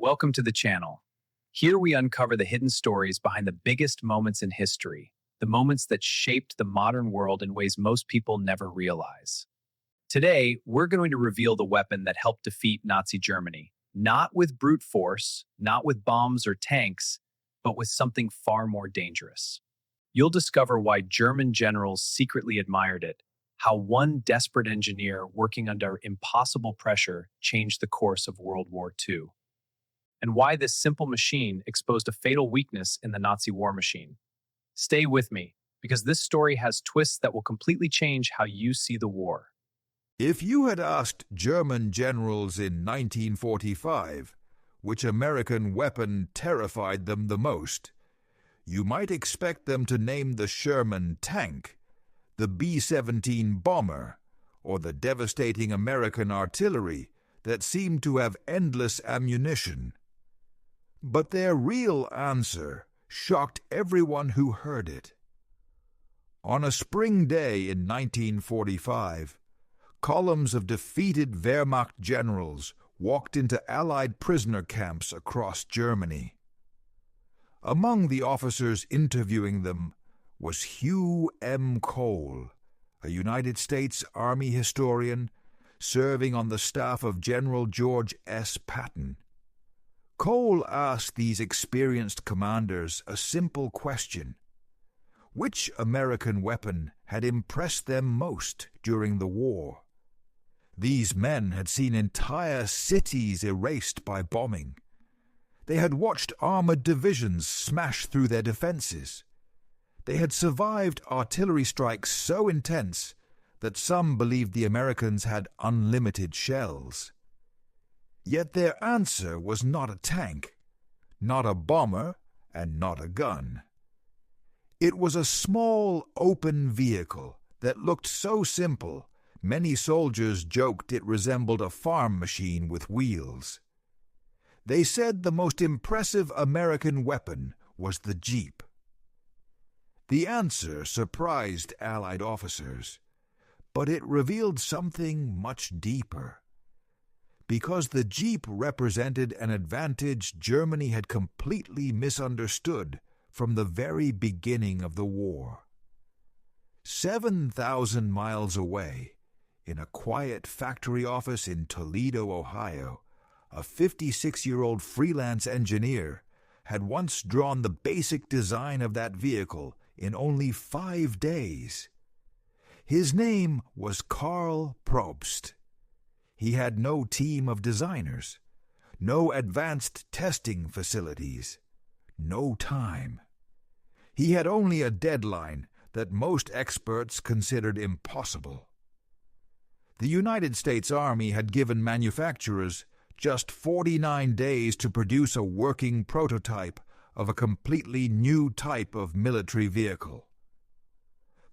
Welcome to the channel. Here we uncover the hidden stories behind the biggest moments in history, the moments that shaped the modern world in ways most people never realize. Today, we're going to reveal the weapon that helped defeat Nazi Germany, not with brute force, not with bombs or tanks, but with something far more dangerous. You'll discover why German generals secretly admired it, how one desperate engineer working under impossible pressure changed the course of World War II, and why this simple machine exposed a fatal weakness in the Nazi war machine. Stay with me, because this story has twists that will completely change how you see the war. If you had asked German generals in 1945 which American weapon terrified them the most, you might expect them to name the Sherman tank, the B-17 bomber, or the devastating American artillery that seemed to have endless ammunition. But their real answer shocked everyone who heard it. On a spring day in 1945, columns of defeated Wehrmacht generals walked into Allied prisoner camps across Germany. Among the officers interviewing them was Hugh M. Cole, a United States Army historian serving on the staff of General George S. Patton. Cole asked these experienced commanders a simple question: which American weapon had impressed them most during the war? These men had seen entire cities erased by bombing. They had watched armored divisions smash through their defenses. They had survived artillery strikes so intense that some believed the Americans had unlimited shells. Yet their answer was not a tank, not a bomber, and not a gun. It was a small, open vehicle that looked so simple, many soldiers joked it resembled a farm machine with wheels. They said the most impressive American weapon was the Jeep. The answer surprised Allied officers, but it revealed something much deeper. Because the Jeep represented an advantage Germany had completely misunderstood from the very beginning of the war. 7,000 miles away, in a quiet factory office in Toledo, Ohio, a 56-year-old freelance engineer had once drawn the basic design of that vehicle in only 5 days. His name was Karl Probst. He had no team of designers, no advanced testing facilities, no time. He had only a deadline that most experts considered impossible. The United States Army had given manufacturers just 49 days to produce a working prototype of a completely new type of military vehicle.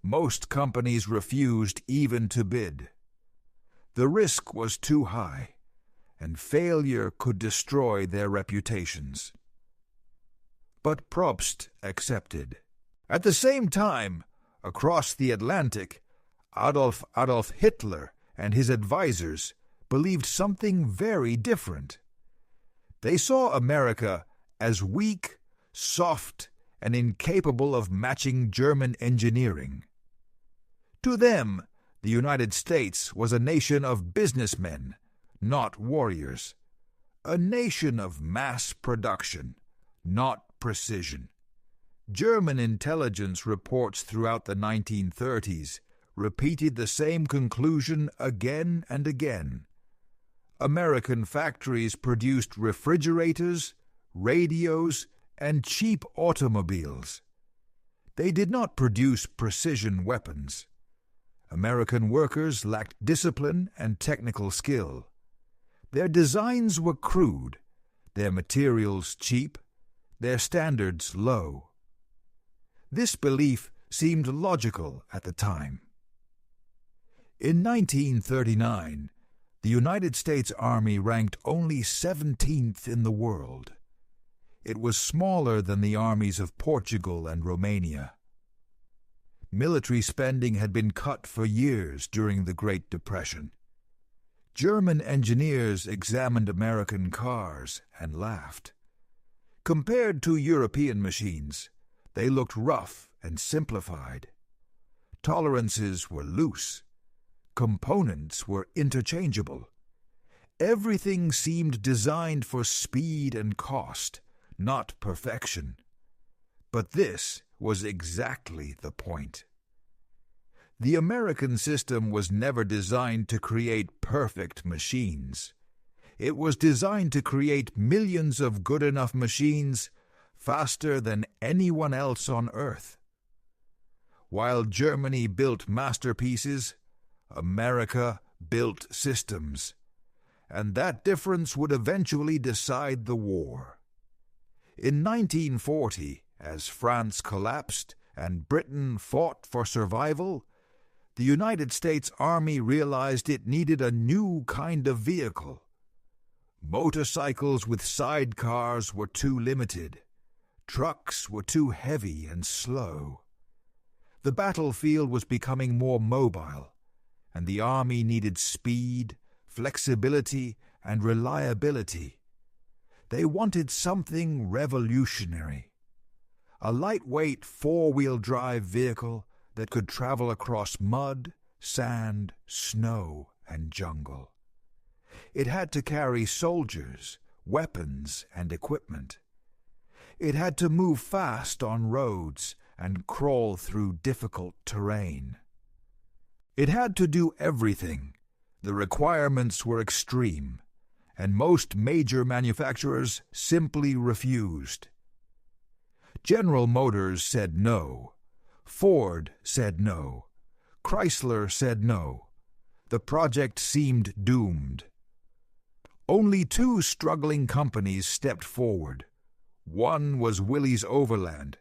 Most companies refused even to bid. The risk was too high, and failure could destroy their reputations. But Probst accepted. At the same time, across the Atlantic, Adolf Hitler and his advisors believed something very different. They saw America as weak, soft, and incapable of matching German engineering. To them, the United States was a nation of businessmen, not warriors, a nation of mass production, not precision. German intelligence reports throughout the 1930s repeated the same conclusion again and again. American factories produced refrigerators, radios, and cheap automobiles. They did not produce precision weapons. American workers lacked discipline and technical skill. Their designs were crude, their materials cheap, their standards low. This belief seemed logical at the time. In 1939, the United States Army ranked only 17th in the world. It was smaller than the armies of Portugal and Romania. Military spending had been cut for years during the Great Depression. German engineers examined American cars and laughed. Compared to European machines, they looked rough and simplified. Tolerances were loose. Components were interchangeable. Everything seemed designed for speed and cost, not perfection. But this was exactly the point. The American system was never designed to create perfect machines. It was designed to create millions of good enough machines faster than anyone else on Earth. While Germany built masterpieces, America built systems, and that difference would eventually decide the war. In 1940, as France collapsed and Britain fought for survival, the United States Army realized it needed a new kind of vehicle. Motorcycles with sidecars were too limited. Trucks were too heavy and slow. The battlefield was becoming more mobile, and the Army needed speed, flexibility, and reliability. They wanted something revolutionary. A lightweight four-wheel drive vehicle that could travel across mud, sand, snow, and jungle. It had to carry soldiers, weapons, and equipment. It had to move fast on roads and crawl through difficult terrain. It had to do everything. The requirements were extreme, and most major manufacturers simply refused. General Motors said no. Ford said no. Chrysler said no. The project seemed doomed. Only two struggling companies stepped forward. One was Willys Overland,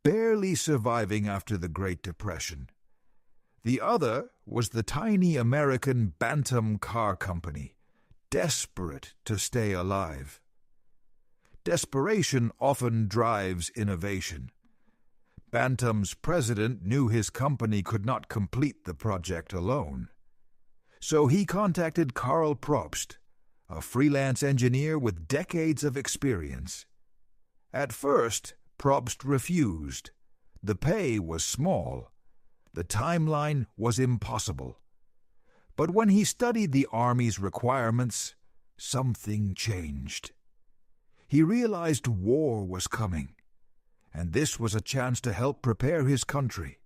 barely surviving after the Great Depression. The other was the tiny American Bantam Car Company, desperate to stay alive. Desperation often drives innovation. Bantam's president knew his company could not complete the project alone. So he contacted Karl Probst, a freelance engineer with decades of experience. At first, Probst refused. The pay was small. The timeline was impossible. But when he studied the Army's requirements, something changed. He realized war was coming, and this was a chance to help prepare his country.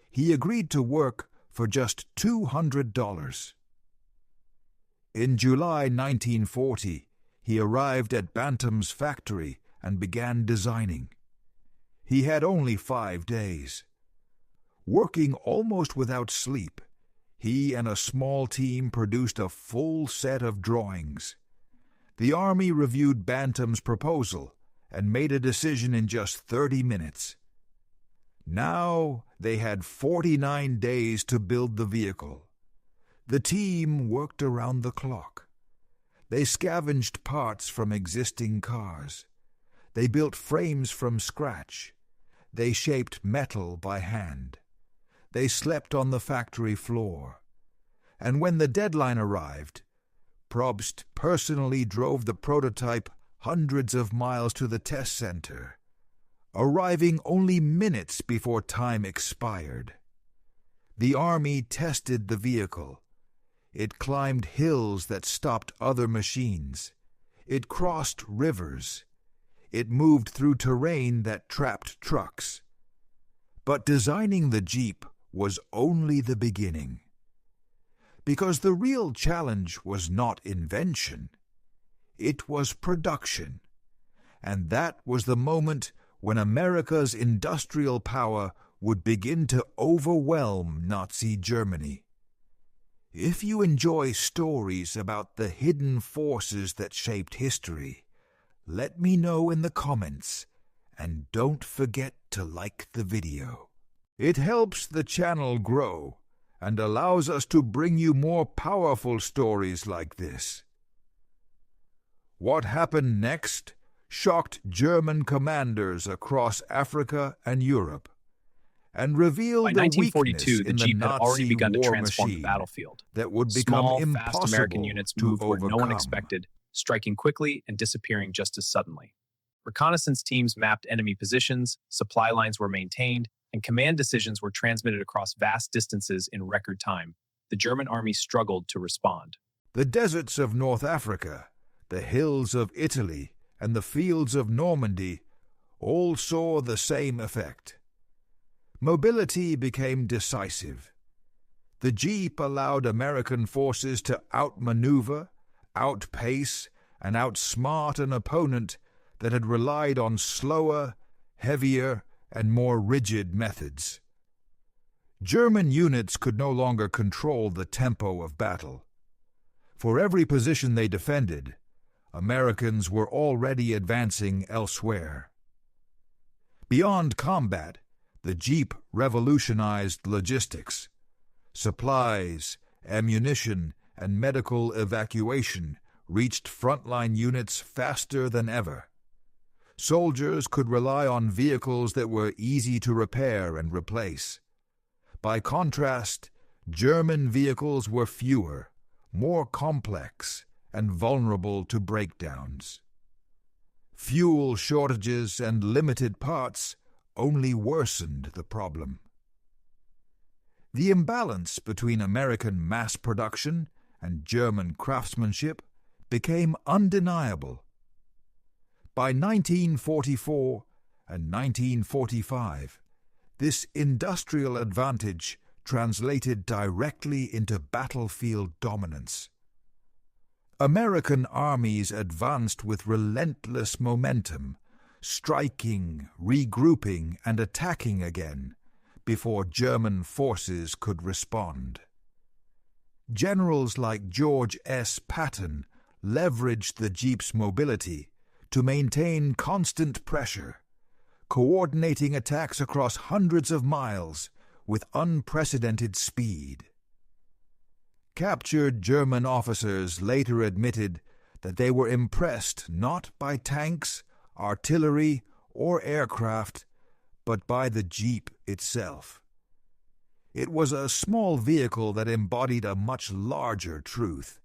He agreed to work for just $200. In July 1940, he arrived at Bantam's factory and began designing. He had only 5 days. Working almost without sleep, he and a small team produced a full set of drawings. The Army reviewed Bantam's proposal and made a decision in just 30 minutes. Now they had 49 days to build the vehicle. The team worked around the clock. They scavenged parts from existing cars. They built frames from scratch. They shaped metal by hand. They slept on the factory floor. And when the deadline arrived, Probst personally drove the prototype hundreds of miles to the test center, arriving only minutes before time expired. The Army tested the vehicle. It climbed hills that stopped other machines. It crossed rivers. It moved through terrain that trapped trucks. But designing the Jeep was only the beginning. Because the real challenge was not invention. It was production. And that was the moment when America's industrial power would begin to overwhelm Nazi Germany. If you enjoy stories about the hidden forces that shaped history, let me know in the comments, and don't forget to like the video. It helps the channel grow and allows us to bring you more powerful stories like this. What happened next shocked German commanders across Africa and Europe, and By revealed a 1942, weakness the in the Jeep had already Nazi begun to war transform the machine battlefield. that would become Small, fast American impossible units to moved where no one overcome. expected, striking quickly and disappearing just as suddenly. Reconnaissance teams mapped enemy positions, supply lines were maintained, and command decisions were transmitted across vast distances in record time. The German army struggled to respond. The deserts of North Africa, the hills of Italy, and the fields of Normandy all saw the same effect. Mobility became decisive. The Jeep allowed American forces to outmaneuver, outpace, and outsmart an opponent that had relied on slower, heavier, and more rigid methods. German units could no longer control the tempo of battle. For every position they defended, Americans were already advancing elsewhere. Beyond combat, the Jeep revolutionized logistics. Supplies, ammunition, and medical evacuation reached frontline units faster than ever. Soldiers could rely on vehicles that were easy to repair and replace. By contrast, German vehicles were fewer, more complex, and vulnerable to breakdowns. Fuel shortages and limited parts only worsened the problem. The imbalance between American mass production and German craftsmanship became undeniable. By 1944 and 1945, this industrial advantage translated directly into battlefield dominance. American armies advanced with relentless momentum, striking, regrouping, and attacking again before German forces could respond. Generals like George S. Patton leveraged the Jeep's mobility to maintain constant pressure, coordinating attacks across hundreds of miles with unprecedented speed. Captured German officers later admitted that they were impressed not by tanks, artillery, or aircraft, but by the Jeep itself. It was a small vehicle that embodied a much larger truth.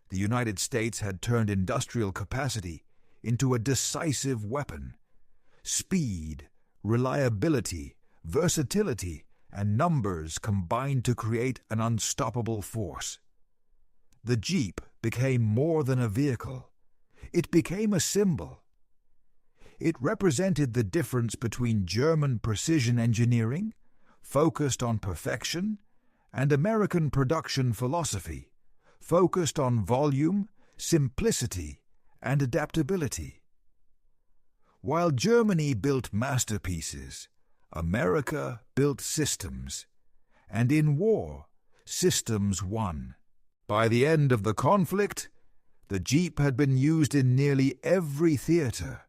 The United States had turned industrial capacity into a decisive weapon. Speed, reliability, versatility, and numbers combined to create an unstoppable force. The Jeep became more than a vehicle. It became a symbol. It represented the difference between German precision engineering, focused on perfection, and American production philosophy, focused on volume, simplicity, and adaptability. While Germany built masterpieces, America built systems, and in war, systems won. By the end of the conflict, the Jeep had been used in nearly every theater,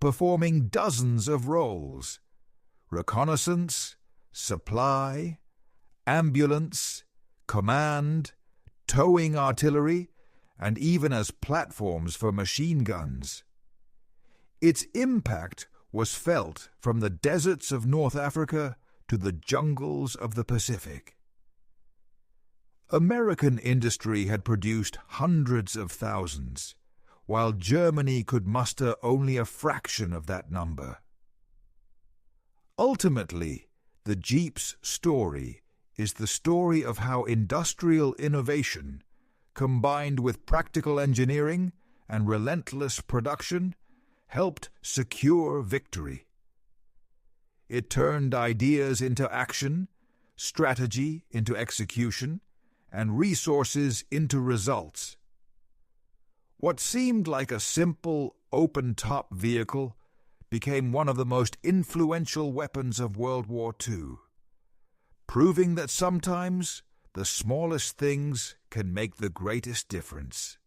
performing dozens of roles: reconnaissance, supply, ambulance, command, towing artillery, and even as platforms for machine guns. Its impact was felt from the deserts of North Africa to the jungles of the Pacific. American industry had produced hundreds of thousands, while Germany could muster only a fraction of that number. Ultimately, the Jeep's story is the story of how industrial innovation, combined with practical engineering and relentless production, helped secure victory. It turned ideas into action, strategy into execution, and resources into results. What seemed like a simple, open-top vehicle became one of the most influential weapons of World War II, proving that sometimes the smallest things can make the greatest difference.